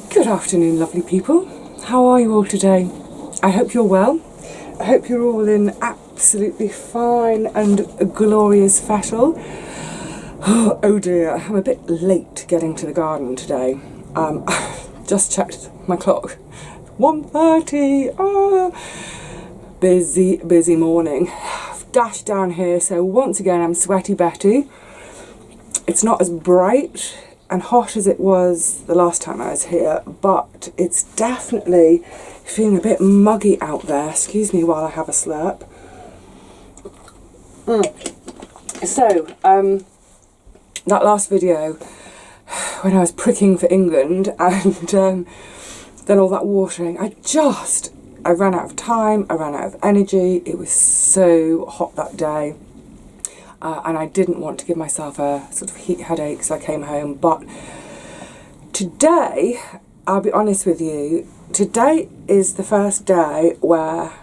Good afternoon, lovely people. How are you all today? I hope you're well. I hope you're all in absolutely fine and glorious fettle. Oh dear, I'm a bit late getting to the garden today. Just checked my clock. 1:30. Busy morning. I've dashed down here, so once again I'm sweaty Betty. It's not as bright and hot as it was the last time I was here, but it's definitely feeling a bit muggy out there. Excuse me while I have a slurp. So, that last video when I was pricking for England and then all that watering, I ran out of time, I ran out of energy. It was so hot that day. And I didn't want to give myself a sort of heat headache, so I came home. But today, I'll be honest with you, today is the first day where,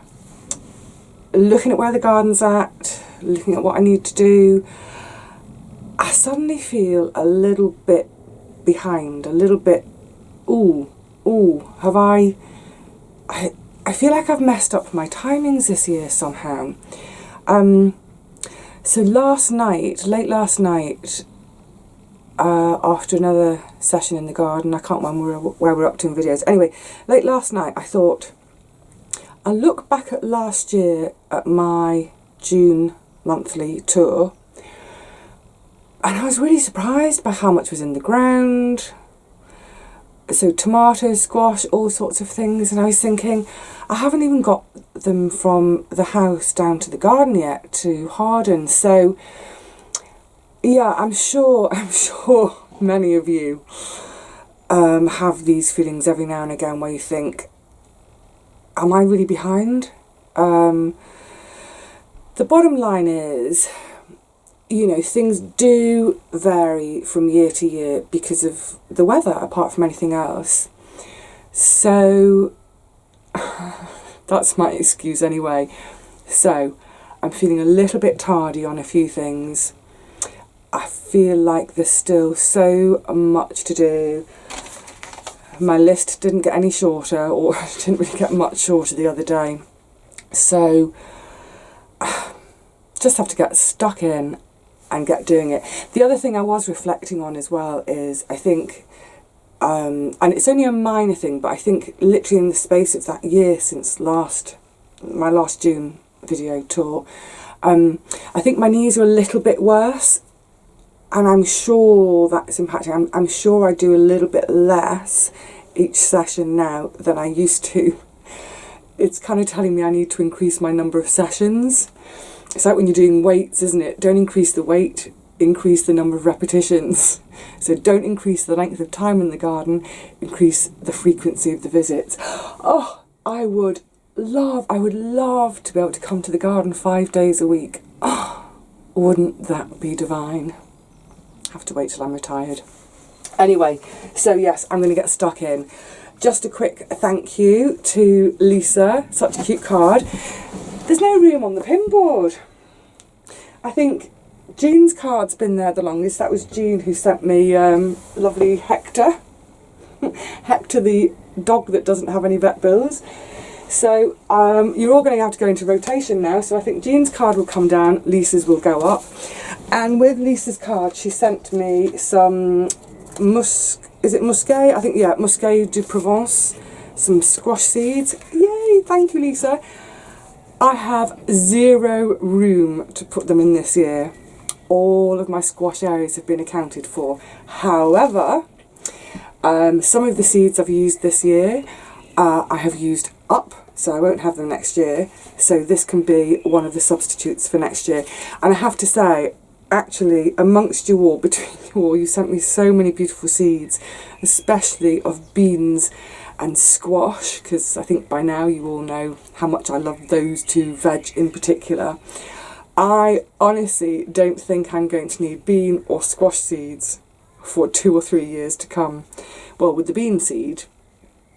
looking at where the garden's at, looking at what I need to do, I suddenly feel a little bit behind, a little bit, have I feel like I've messed up my timings this year somehow. So late last night, after another session in the garden, I can't remember where we're up to in videos. Anyway, late last night I thought, I'll look back at last year at my June monthly tour, and I was really surprised by how much was in the ground. So tomatoes, squash, all sorts of things, and I was thinking, I haven't even got them from the house down to the garden yet to harden. So yeah, I'm sure many of you have these feelings every now and again where you think, am I really behind? The bottom line is, you know, things do vary from year to year because of the weather, apart from anything else. So that's my excuse anyway. So I'm feeling a little bit tardy on a few things. I feel like there's still so much to do. My list didn't get any shorter, or didn't really get much shorter the other day. So just have to get stuck in and get doing it. The other thing I was reflecting on as well is, I think, and it's only a minor thing, but I think literally in the space of that year since my last June video tour, I think my knees are a little bit worse, and I'm sure that's impacting. I'm sure I do a little bit less each session now than I used to. It's kind of telling me I need to increase my number of sessions. It's like when you're doing weights, isn't it? Don't increase the weight, increase the number of repetitions. So don't increase the length of time in the garden, increase the frequency of the visits. Oh, I would love to be able to come to the garden 5 days a week. Oh, wouldn't that be divine? Have to wait till I'm retired. Anyway, so yes, I'm going to get stuck in. Just a quick thank you to Lisa, such a cute card. There's no room on the pin board. I think Jean's card's been there the longest. That was Jean who sent me lovely Hector. Hector, the dog that doesn't have any vet bills. So you're all going to have to go into rotation now. So I think Jean's card will come down, Lisa's will go up. And with Lisa's card, she sent me some musqué? I think, yeah, musqué de Provence. Some squash seeds. Yay, thank you, Lisa. I have 0 room to put them in this year. All of my squash areas have been accounted for. However, some of the seeds I've used this year, I have used up, so I won't have them next year. So this can be one of the substitutes for next year. And I have to say, actually, amongst you all, between you all, you sent me so many beautiful seeds, especially of beans and squash, because I think by now you all know how much I love those two veg in particular. I honestly don't think I'm going to need bean or squash seeds for 2 or 3 years to come. Well, with the bean seed,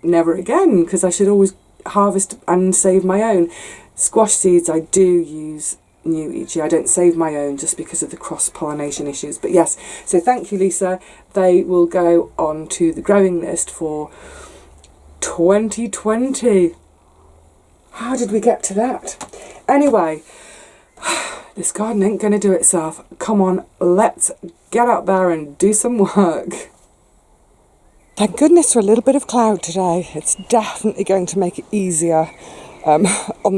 never again, because I should always harvest and save my own. Squash seeds I do use new each year. I don't save my own just because of the cross-pollination issues. But yes, so thank you, Lisa. They will go on to the growing list for 2020. How did we get to that? Anyway, this garden ain't going to do itself. Come on, let's get out there and do some work. Thank goodness for a little bit of cloud today. It's definitely going to make it easier on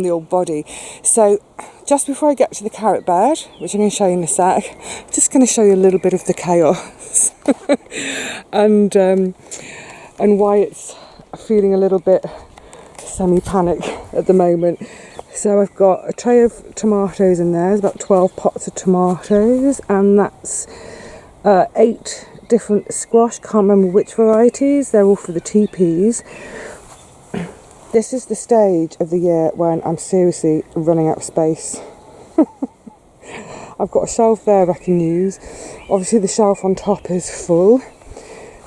the old body. So just before I get to the carrot bed, which I'm going to show you in a sec, I'm just going to show you a little bit of the chaos and why it's feeling a little bit semi-panic at the moment. So I've got a tray of tomatoes in there. There's about 12 pots of tomatoes, and that's 8 different squash. Can't remember which varieties. They're all for the teepees. This is the stage of the year when I'm seriously running out of space. I've got a shelf there I can use. Obviously the shelf on top is full.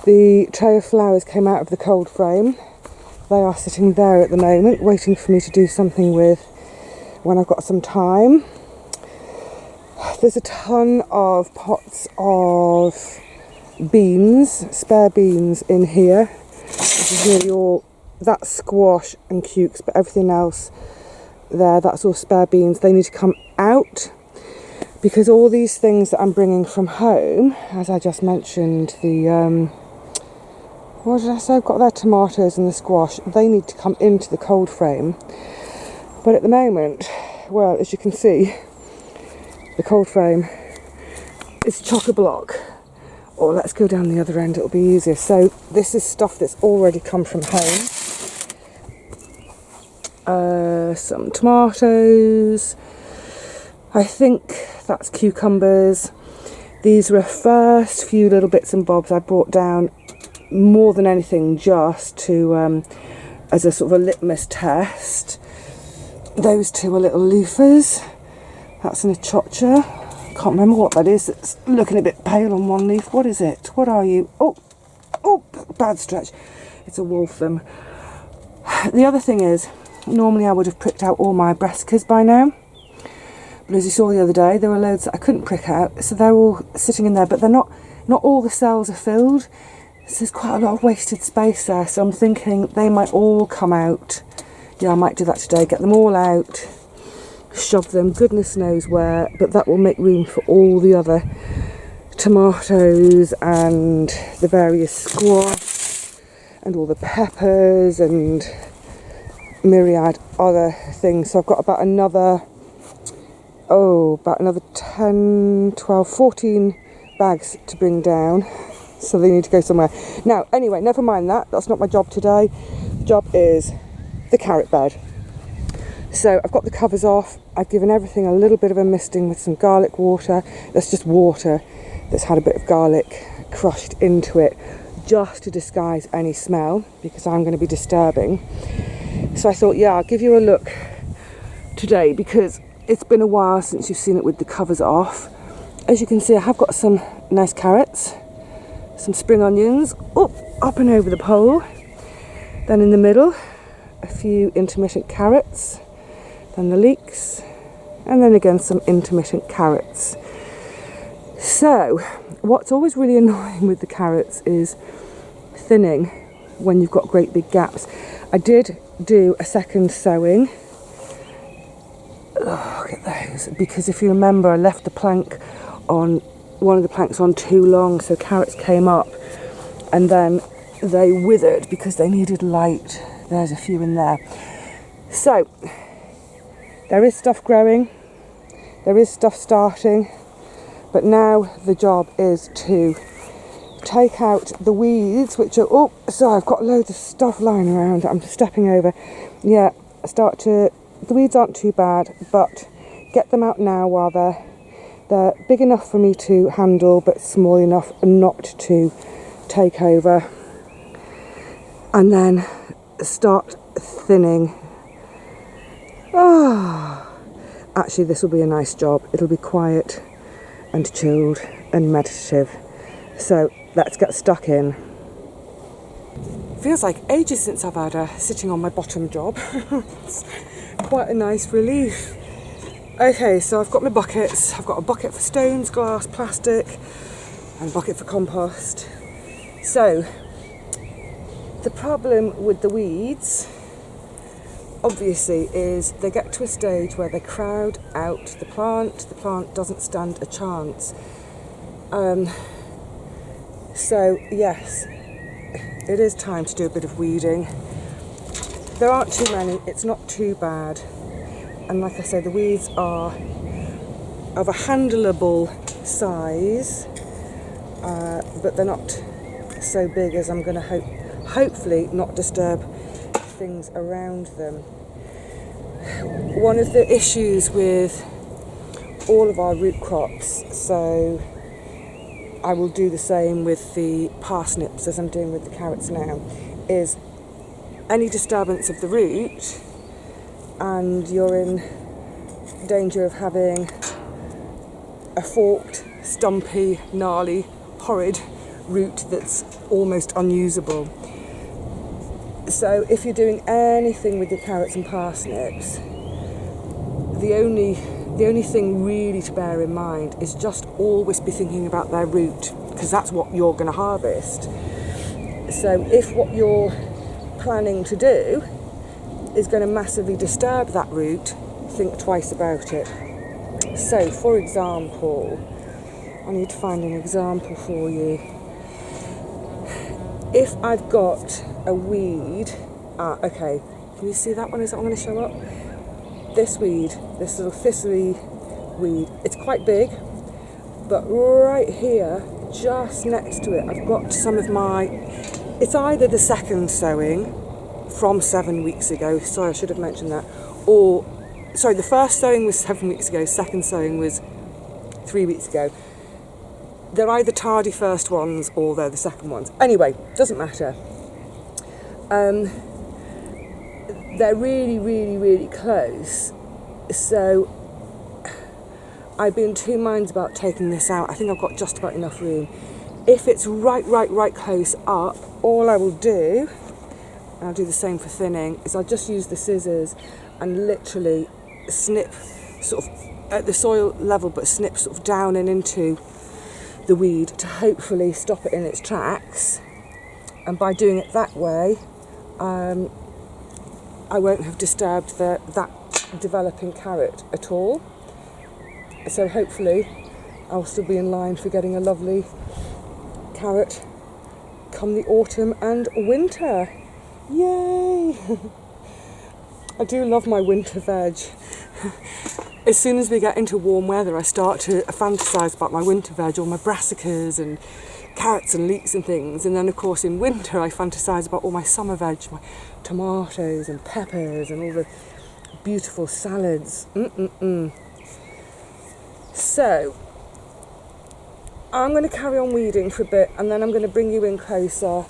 The tray of flowers came out of the cold frame. They are sitting there at the moment, waiting for me to do something with when I've got some time. There's a ton of pots of beans, spare beans in here. This is nearly all, that's squash and cukes, but everything else there, that's all spare beans. They need to come out because all these things that I'm bringing from home, as I just mentioned, the what did I say? I've got their tomatoes and the squash. They need to come into the cold frame. But at the moment, well, as you can see, the cold frame is chock-a-block. Or let's go down the other end, it'll be easier. So this is stuff that's already come from home. Some tomatoes. I think that's cucumbers. These were first few little bits and bobs I brought down, more than anything just to as a sort of a litmus test. Those two are little loofahs. That's an achocha. Can't remember what that is. It's looking a bit pale on one leaf. What is it? What are you? Oh, bad stretch. It's a Waltham. The other thing is, normally I would have pricked out all my brassicas by now. But as you saw the other day, there were loads that I couldn't prick out. So they're all sitting in there, but they're not all the cells are filled. So there's quite a lot of wasted space there. So I'm thinking they might all come out. Yeah, I might do that today. Get them all out. Shove them goodness knows where, but that will make room for all the other tomatoes and the various squash and all the peppers and myriad other things. So I've got about another 10, 12, 14 bags to bring down, so they need to go somewhere. Now anyway, never mind that, that's not my job today. Job is the carrot bed. So I've got the covers off. I've given everything a little bit of a misting with some garlic water. That's just water that's had a bit of garlic crushed into it, just to disguise any smell, because I'm going to be disturbing. So I thought, yeah, I'll give you a look today, because it's been a while since you've seen it with the covers off. As you can see, I have got some nice carrots, some spring onions, up and over the pole. Then in the middle, a few intermittent carrots. Then the leeks, and then again some intermittent carrots. So what's always really annoying with the carrots is thinning when you've got great big gaps. I did do a second sowing. Look at those, because if you remember, I left the plank on, one of the planks on too long, so carrots came up and then they withered because they needed light. There's a few in there. So there is stuff growing, there is stuff starting, but now the job is to take out the weeds, which are, so I've got loads of stuff lying around that I'm stepping over. Yeah, the weeds aren't too bad, but get them out now while they're big enough for me to handle, but small enough not to take over. And then start thinning. Actually, this will be a nice job. It'll be quiet and chilled and meditative. So let's get stuck in. Feels like ages since I've had a sitting on my bottom job. It's quite a nice relief. Okay, so I've got my buckets. I've got a bucket for stones, glass, plastic, and a bucket for compost. So, the problem with the weeds, obviously, is they get to a stage where they crowd out the plant doesn't stand a chance. So yes, it is time to do a bit of weeding. There aren't too many, it's not too bad. And like I say, the weeds are of a handleable size, but they're not so big as I'm going to hopefully not disturb things around them. One of the issues with all of our root crops, so I will do the same with the parsnips as I'm doing with the carrots now, is any disturbance of the root and you're in danger of having a forked, stumpy, gnarly, horrid root that's almost unusable. So if you're doing anything with your carrots and parsnips, the only thing really to bear in mind is just always be thinking about their root, because that's what you're going to harvest. So if what you're planning to do is going to massively disturb that root, think twice about it. So, for example, I need to find an example for you. If I've got a weed, okay, can you see that one? Is that one going to show up? This weed, this little thistly weed, it's quite big, but right here, just next to it, I've got some of my, it's either the second sowing from 7 weeks ago, sorry I should have mentioned that, or, sorry, the first sowing was 7 weeks ago, second sowing was 3 weeks ago. They're either tardy first ones or they're the second ones. Anyway, doesn't matter. They're really, really, really close. So I've been in two minds about taking this out. I think I've got just about enough room. If it's right close up, all I will do, and I'll do the same for thinning, is I'll just use the scissors and literally snip sort of at the soil level, but snip sort of down and into the weed to hopefully stop it in its tracks. And by doing it that way, I won't have disturbed that developing carrot at all. So hopefully I'll still be in line for getting a lovely carrot come the autumn and winter. Yay! I do love my winter veg. As soon as we get into warm weather, I start to fantasize about my winter veg, all my brassicas and carrots and leeks and things. And then, of course, in winter, I fantasize about all my summer veg, my tomatoes and peppers and all the beautiful salads. So, I'm going to carry on weeding for a bit, and then I'm going to bring you in closer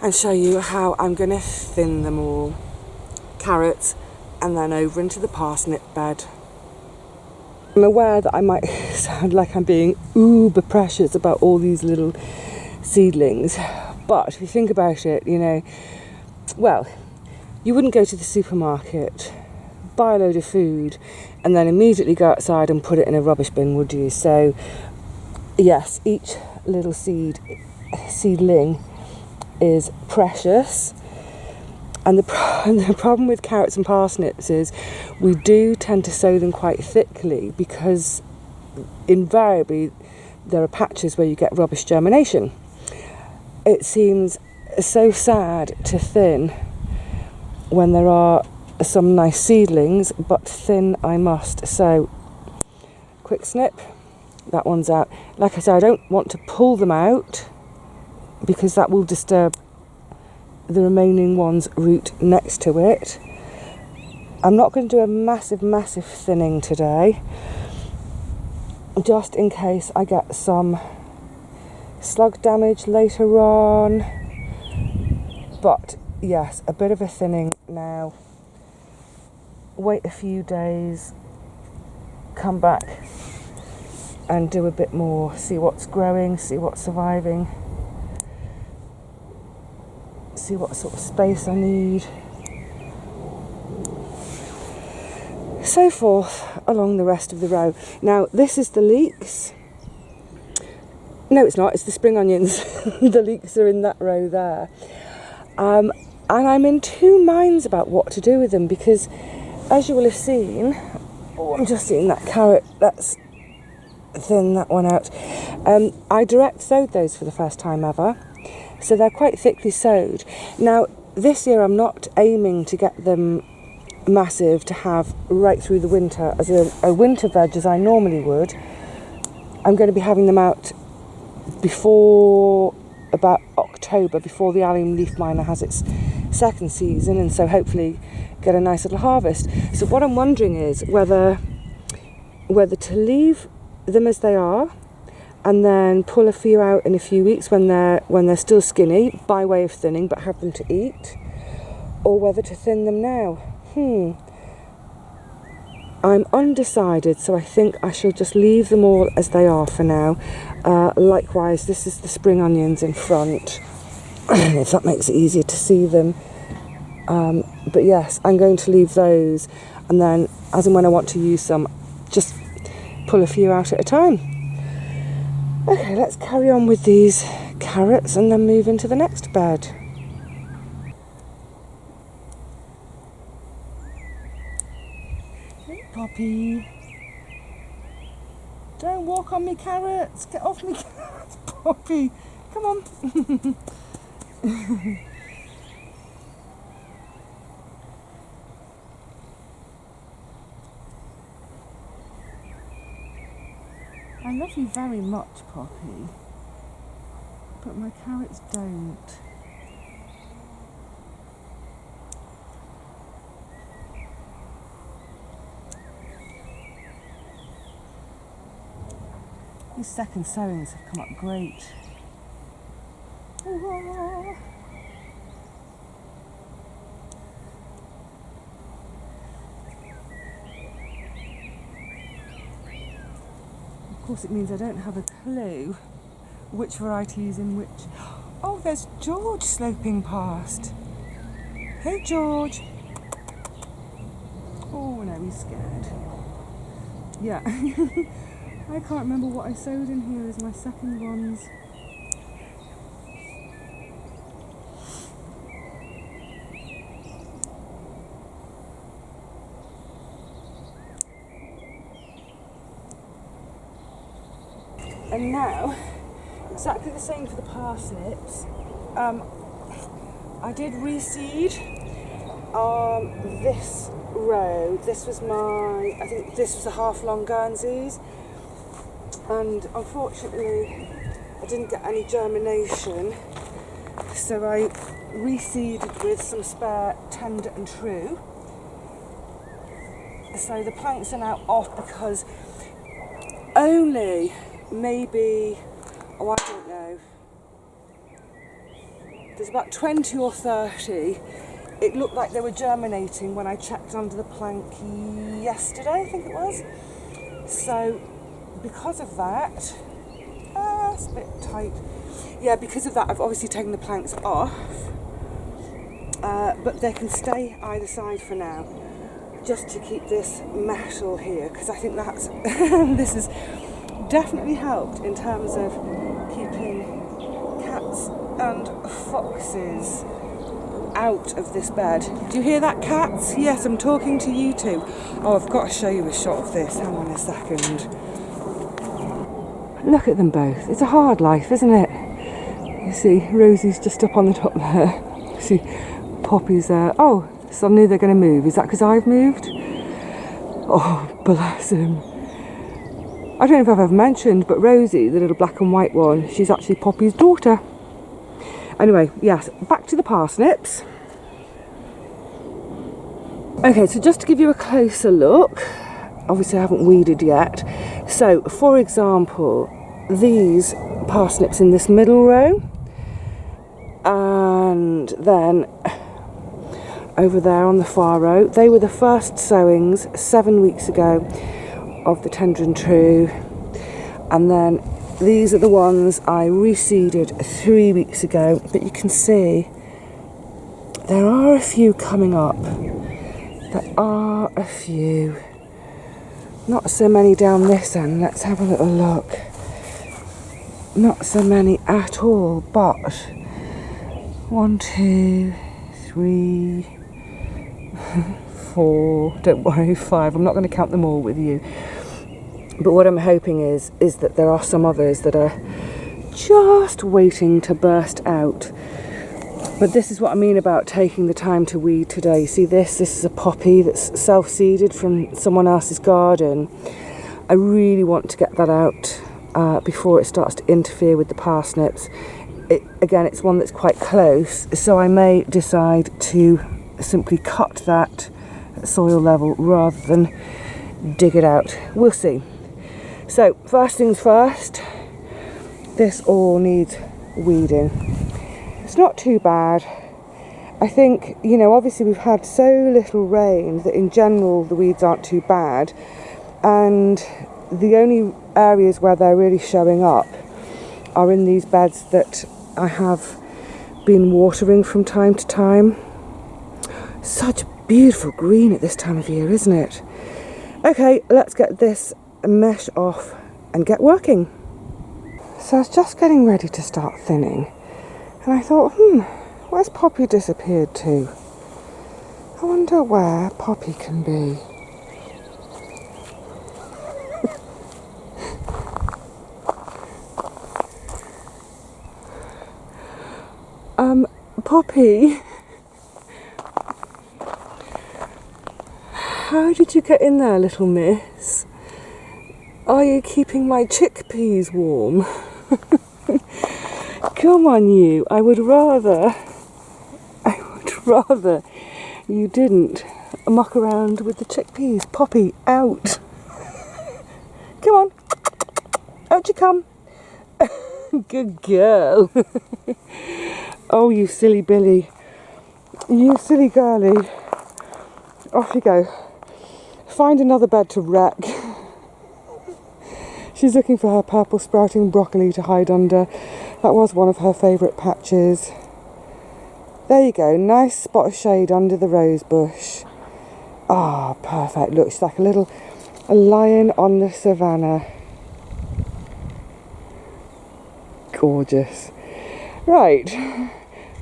and show you how I'm going to thin them all. Carrots, and then over into the parsnip bed. I'm aware that I might sound like I'm being uber precious about all these little seedlings, but if you think about it, you know, well, you wouldn't go to the supermarket, buy a load of food, and then immediately go outside and put it in a rubbish bin, would you? So, yes, each little seedling is precious. And the problem with carrots and parsnips is we do tend to sow them quite thickly, because invariably there are patches where you get rubbish germination. It seems so sad to thin when there are some nice seedlings, but thin I must. So, quick snip, that one's out. Like I said, I don't want to pull them out because that will disturb the remaining one's root next to it. I'm not going to do a massive thinning today, just in case I get some slug damage later on. But yes, a bit of a thinning now. Wait a few days, come back and do a bit more, see what's growing, see what's surviving, see what sort of space I need. So forth along the rest of the row. Now this is the leeks. No, it's not, it's the spring onions. The leeks are in that row there. And I'm in two minds about what to do with them, because as you will have seen, I'm just seeing that carrot, let's thin that one out. I direct sowed those for the first time ever, so they're quite thickly sowed. Now this year I'm not aiming to get them massive to have right through the winter as a winter veg as I normally would. I'm going to be having them out before about October, before the allium leaf miner has its second season, and so hopefully get a nice little harvest. So what I'm wondering is whether to leave them as they are and then pull a few out in a few weeks when they're still skinny by way of thinning but have them to eat, or whether to thin them now. I'm undecided, so I think I shall just leave them all as they are for now. Likewise, this is the spring onions in front, if that makes it easier to see them. But yes, I'm going to leave those, and then as and when I want to use some, just pull a few out at a time. Okay, let's carry on with these carrots and then move into the next bed. Poppy, don't walk on me carrots, get off me carrots, Poppy, come on. I love you very much, Poppy, but my carrots don't. These second sowings have come up great. Of course it means I don't have a clue which variety is in which. Oh, there's George sloping past. Hey George. Oh no, he's scared. Yeah. I can't remember what I sowed in here as my second ones. And now, exactly the same for the parsnips. I did reseed this row. This was I think this was the half-long Guernseys. And unfortunately I didn't get any germination, so I reseeded with some spare tender and true. So the planks are now off because only maybe, I don't know, there's about 20 or 30. It looked like they were germinating when I checked under the plank yesterday, I think it was. So because of that, it's a bit tight. Yeah, because of that, I've obviously taken the planks off, but they can stay either side for now, just to keep this metal here, because I think that's this has definitely helped in terms of keeping cats and foxes out of this bed. Do you hear that, cats? Yes, I'm talking to you too. Oh, I've got to show you a shot of this. Hang on a second. Look at them both. It's a hard life, isn't it? You see, Rosie's just up on the top there. You see, Poppy's there. Oh, suddenly they're going to move. Is that because I've moved? Oh, bless him. I don't know if I've ever mentioned, but Rosie, the little black and white one, she's actually Poppy's daughter. Anyway, yes, back to the parsnips. Okay, so just to give you a closer look, obviously I haven't weeded yet. So, for example, these parsnips in this middle row, and then over there on the far row, they were the first sowings 7 weeks ago of the tender and true, and then these are the ones I reseeded 3 weeks ago, but you can see there are a few coming up. There are a few. Not so many down this end. Let's have a little look. Not so many at all, but 1, 2, 3, 4, don't worry, 5. I'm not going to count them all with you. But what I'm hoping is that there are some others that are just waiting to burst out. But this is what I mean about taking the time to weed today. You see this is a poppy that's self-seeded from someone else's garden. I really want to get that out before it starts to interfere with the parsnips. Again, it's one that's quite close, so I may decide to simply cut that at soil level rather than dig it out. We'll see. So, first things first, this all needs weeding. It's not too bad. I think, you know, obviously we've had so little rain that in general the weeds aren't too bad, and the only areas where they're really showing up are in these beds that I have been watering from time to time. Such beautiful green at this time of year, isn't it? Okay, let's get this mesh off and get working. So I was just getting ready to start thinning, and I thought, where's Poppy disappeared to? I wonder where Poppy can be. Poppy, how did you get in there, little miss? Are you keeping my chickpeas warm? Come on, you. I would rather you didn't muck around with the chickpeas. Poppy, out. Come on. Out you come. Good girl. Oh, you silly Billy. You silly girly. Off you go. Find another bed to wreck. She's looking for her purple sprouting broccoli to hide under. That was one of her favourite patches. There you go, nice spot of shade under the rose bush. Ah, perfect. Look, she's like a lion on the savannah. Gorgeous. Right,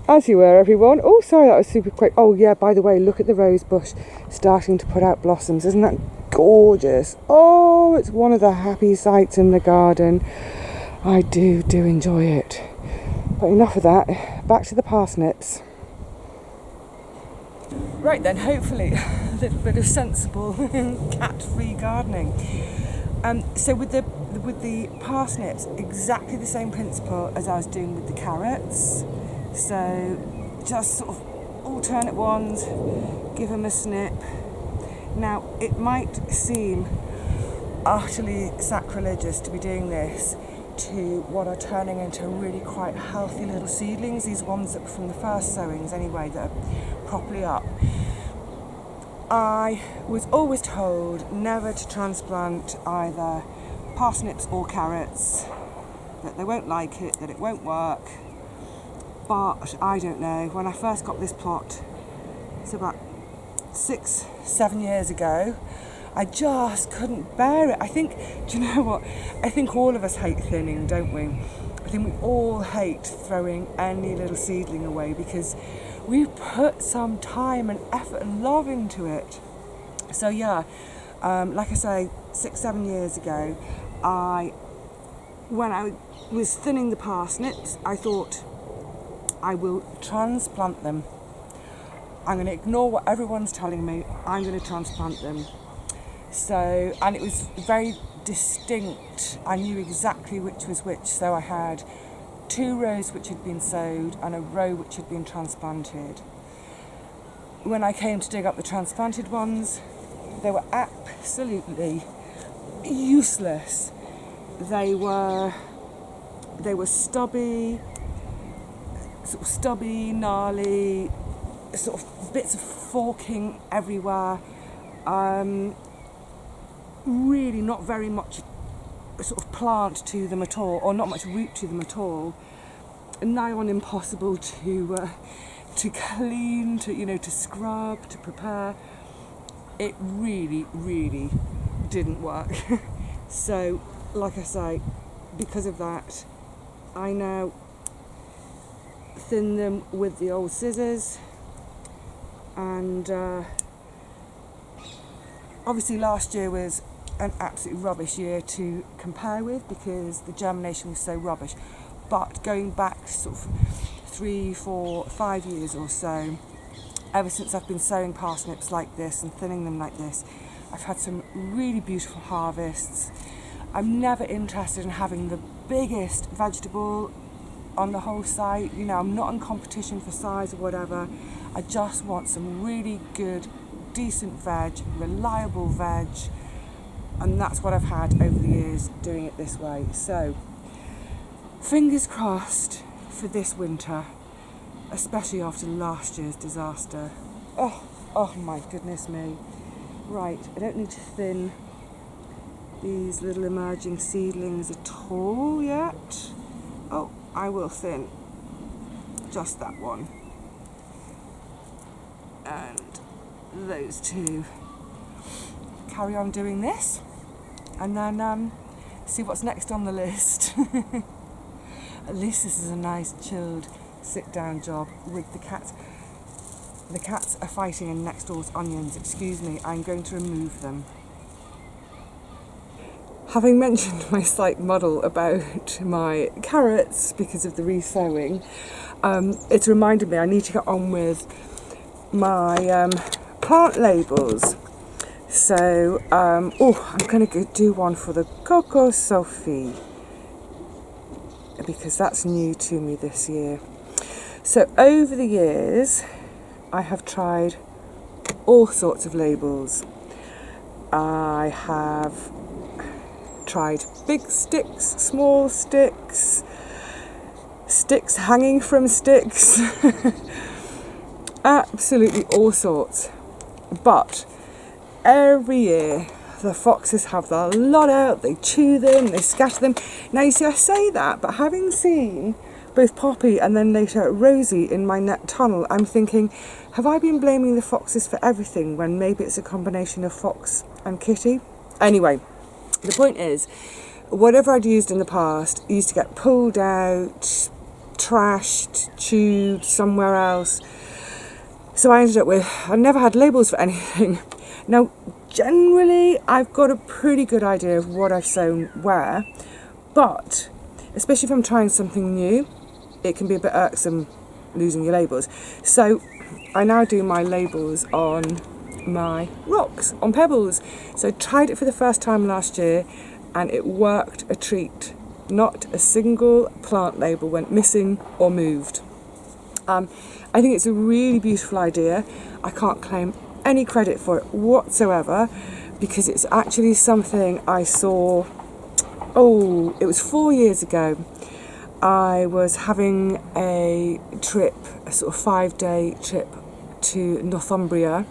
as you were, everyone. Oh, sorry, that was super quick. Oh yeah, by the way, look at the rose bush starting to put out blossoms. Isn't that gorgeous? Oh, it's one of the happy sights in the garden. I do enjoy it. But enough of that, back to the parsnips. Right then, hopefully a little bit of sensible cat-free gardening. So with the parsnips, exactly the same principle as I was doing with the carrots. So just sort of alternate ones, give them a snip. Now, it might seem utterly sacrilegious to be doing this to what are turning into really quite healthy little seedlings, these ones that were from the first sowings anyway, that are properly up. I was always told never to transplant either parsnips or carrots, that they won't like it, that it won't work. But I don't know, when I first got this plot, it's about 6-7 years ago, I just couldn't bear it. I think, do you know what? I think all of us hate thinning, don't we? I think we all hate throwing any little seedling away because we put some time and effort and love into it. So yeah, like I say, 6-7 years ago, when I was thinning the parsnips, I thought I will transplant them. I'm going to ignore what everyone's telling me. I'm going to transplant them. So, and it was very distinct. I knew exactly which was which. So I had 2 rows which had been sowed and a row which had been transplanted. When I came to dig up the transplanted ones, they were absolutely useless. They were stubby, sort of stubby, gnarly, sort of bits of forking everywhere. Really not very much sort of plant to them at all, or not much root to them at all. Nigh on impossible to clean, to scrub, to prepare. It really, really didn't work. So, like I say, because of that, I now thin them with the old scissors, and obviously last year was an absolutely rubbish year to compare with because the germination was so rubbish. But going back sort of 3, 4, 5 years or so, ever since I've been sowing parsnips like this and thinning them like this, I've had some really beautiful harvests. I'm never interested in having the biggest vegetable on the whole site. You know, I'm not in competition for size or whatever. I just want some really good, decent veg, reliable veg, and that's what I've had over the years doing it this way. So, fingers crossed for this winter, especially after last year's disaster. Oh my goodness me. Right, I don't need to thin these little emerging seedlings at all yet. Oh, I will thin just that one. And those two. Carry on doing this, and then see what's next on the list. At least this is a nice chilled sit-down job with the cats. The cats are fighting in next door's onions. Excuse me, I'm going to remove them. Having mentioned my slight muddle about my carrots because of the resowing, it's reminded me I need to get on with my plant labels. So, I'm going to do one for the Coco Sophie because that's new to me this year. So over the years, I have tried all sorts of labels. I have tried big sticks, small sticks, sticks hanging from sticks, absolutely all sorts. But every year the foxes have their lot out, they chew them, they scatter them. Now you see, I say that, but having seen both Poppy and then later Rosie in my net tunnel, I'm thinking, have I been blaming the foxes for everything when maybe it's a combination of fox and kitty? Anyway, the point is, whatever I'd used in the past used to get pulled out, trashed, chewed somewhere else. So I ended up with, I never had labels for anything. Now, generally, I've got a pretty good idea of what I've sown where, but especially if I'm trying something new, it can be a bit irksome losing your labels. So I now do my labels on my rocks, on pebbles. So I tried it for the first time last year and it worked a treat. Not a single plant label went missing or moved. I think it's a really beautiful idea. I can't claim any credit for it whatsoever because it's actually something I saw, it was 4 years ago. I was having a trip, a sort of 5-day trip to Northumbria,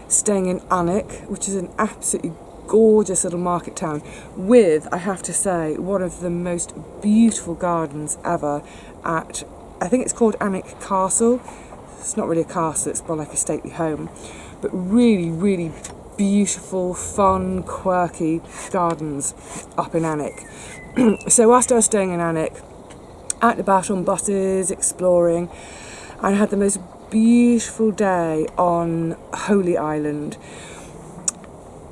staying in Alnwick, which is an absolutely gorgeous little market town with, I have to say, one of the most beautiful gardens ever at, I think it's called Alnwick Castle. It's not really a castle, it's more like a stately home, but really, really beautiful, fun, quirky gardens up in Alnwick. So whilst I was staying in Alnwick, out and about on buses, exploring, I had the most beautiful day on Holy Island.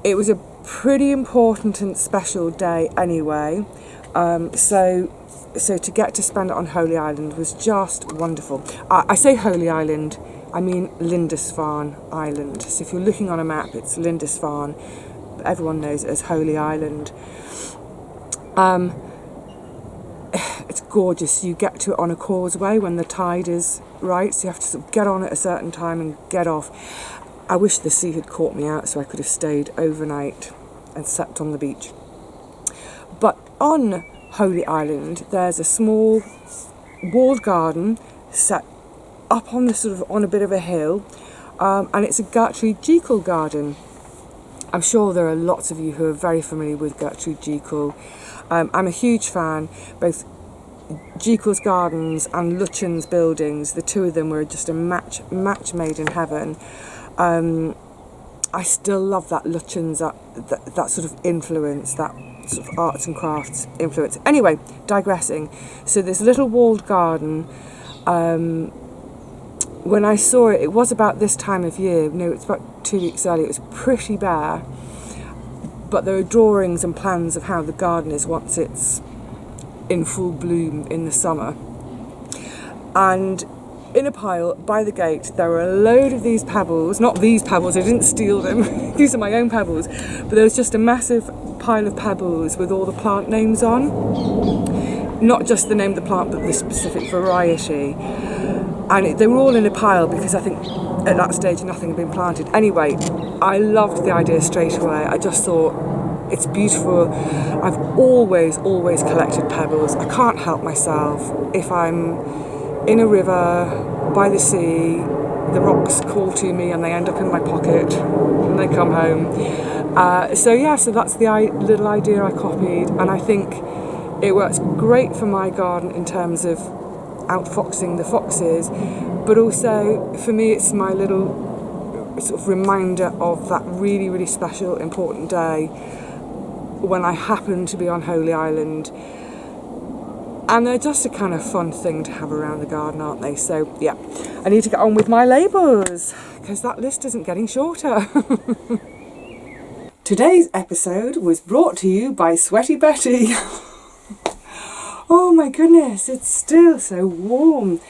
It was a pretty important and special day anyway, so to get to spend it on Holy Island was just wonderful. I say Holy Island, I mean Lindisfarne Island. So if you're looking on a map, it's Lindisfarne, but everyone knows it as Holy Island. It's gorgeous. You get to it on a causeway when the tide is right, so you have to sort of get on at a certain time and get off. I wish the sea had caught me out so I could have stayed overnight and slept on the beach. But on Holy Island, there's a small walled garden set up on the sort of on a bit of a hill, and it's a Gertrude Jekyll garden. I'm sure there are lots of you who are very familiar with Gertrude Jekyll. I'm a huge fan, both Jekyll's gardens and Lutyens buildings. The two of them were just a match made in heaven. I still love that Lutyens, that sort of influence, that sort of arts and crafts influence. Anyway, digressing. So this little walled garden, when I saw it, it was about this time of year. No, it's about 2 weeks earlier. It was pretty bare, but there are drawings and plans of how the garden is once it's in full bloom in the summer. And in a pile by the gate, there were a load of these pebbles. Not these pebbles, I didn't steal them. These are my own pebbles. But there was just a massive pile of pebbles with all the plant names on. Not just the name of the plant, but the specific variety. And they were all in a pile because I think at that stage nothing had been planted. Anyway, I loved the idea straight away. I just thought, it's beautiful. I've always collected pebbles. I can't help myself. If I'm in a river, by the sea, the rocks call to me and they end up in my pocket and they come home. So that's the little idea I copied, and I think it works great for my garden in terms of outfoxing the foxes, but also for me it's my little sort of reminder of that really, really special, important day when I happen to be on Holy Island. And they're just a kind of fun thing to have around the garden, aren't they? So, yeah, I need to get on with my labels because that list isn't getting shorter. Today's episode was brought to you by Sweaty Betty. Oh my goodness, it's still so warm.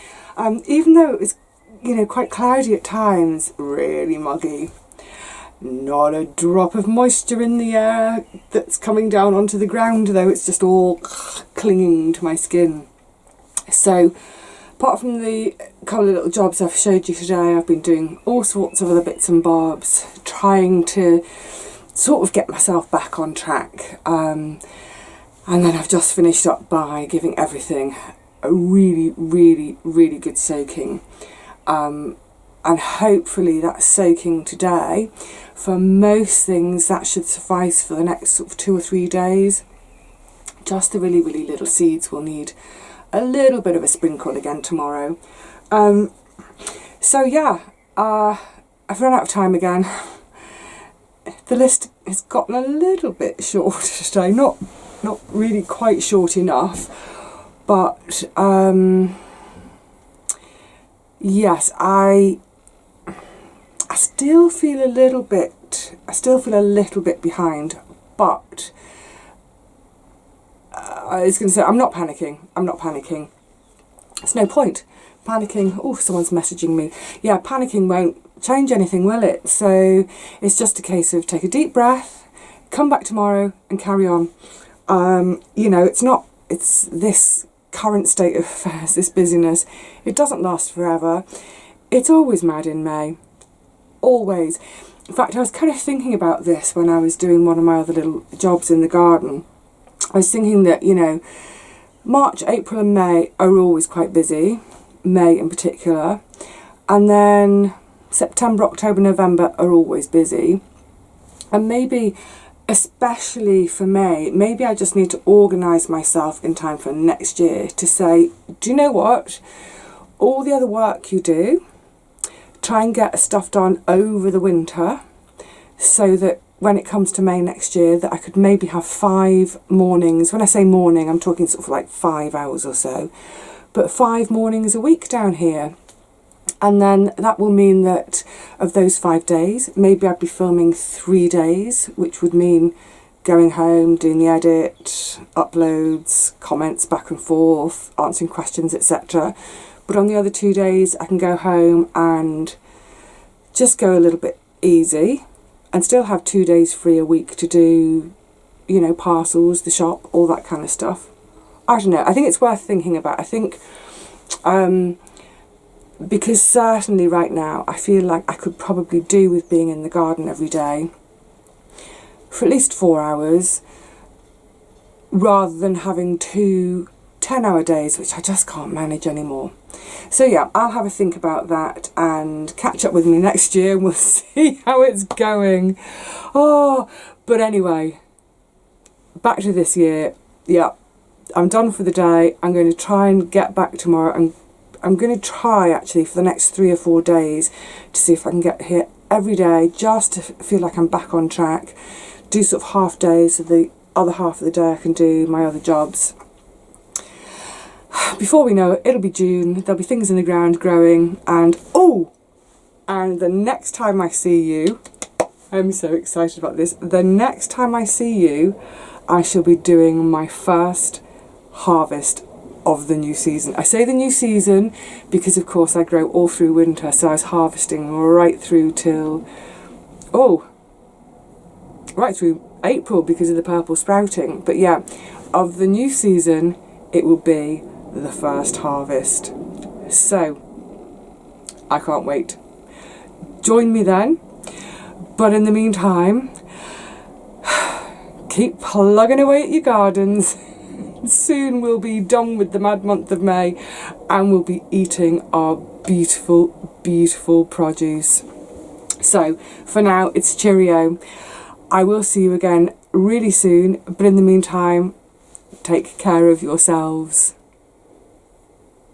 Even though it was, quite cloudy at times, really muggy. Not a drop of moisture in the air that's coming down onto the ground, though. It's just all clinging to my skin. So, apart from the couple of little jobs I've showed you today, I've been doing all sorts of other bits and bobs, trying to sort of get myself back on track. And then I've just finished up by giving everything a really, really, really good soaking. And hopefully that soaking today, for most things, that should suffice for the next sort of 2 or 3 days. Just the really, really little seeds will need a little bit of a sprinkle again tomorrow. I've run out of time again. The list has gotten a little bit short today, not really quite short enough, but yes, I still feel a little bit behind, but I was going to say I'm not panicking. There's no point panicking. Oh, someone's messaging me. Yeah, panicking won't change anything, will it? So it's just a case of take a deep breath, come back tomorrow and carry on. It's this current state of affairs, this busyness, it doesn't last forever. It's always mad in May. Always. In fact, I was kind of thinking about this when I was doing one of my other little jobs in the garden. I was thinking that, March, April and May are always quite busy, May in particular. And then September, October, November are always busy. And maybe, especially for May, maybe I just need to organise myself in time for next year to say, do you know what? All the other work you do, try and get stuff done over the winter so that when it comes to May next year that I could maybe have 5 mornings. When I say morning, I'm talking sort of like 5 hours or so, but 5 mornings a week down here. And then that will mean that of those 5 days, maybe I'd be filming 3 days, which would mean going home, doing the edit, uploads, comments back and forth, answering questions, etc. But on the other 2 days, I can go home and just go a little bit easy and still have 2 days free a week to do, parcels, the shop, all that kind of stuff. I don't know. I think it's worth thinking about. I think, because certainly right now, I feel like I could probably do with being in the garden every day for at least 4 hours, rather than having 2 10-hour days, which I just can't manage anymore. So yeah, I'll have a think about that and catch up with me next year and we'll see how it's going. But anyway, back to this year. Yeah, I'm done for the day. I'm going to try and get back tomorrow, and I'm going to try actually for the next 3 or 4 days to see if I can get here every day just to feel like I'm back on track. Do sort of half days, so the other half of the day I can do my other jobs. Before we know it, it'll be June, there'll be things in the ground growing, and and the next time I see you, I'm so excited about this, the next time I see you, I shall be doing my first harvest of the new season. I say the new season because of course I grow all through winter, so I was harvesting right through till, right through April because of the purple sprouting. But yeah, of the new season, it will be the first harvest. So, I can't wait. Join me then. But in the meantime, keep plugging away at your gardens. Soon we'll be done with the mad month of May and we'll be eating our beautiful, beautiful produce. So, for now, it's cheerio. I will see you again really soon, but in the meantime, take care of yourselves.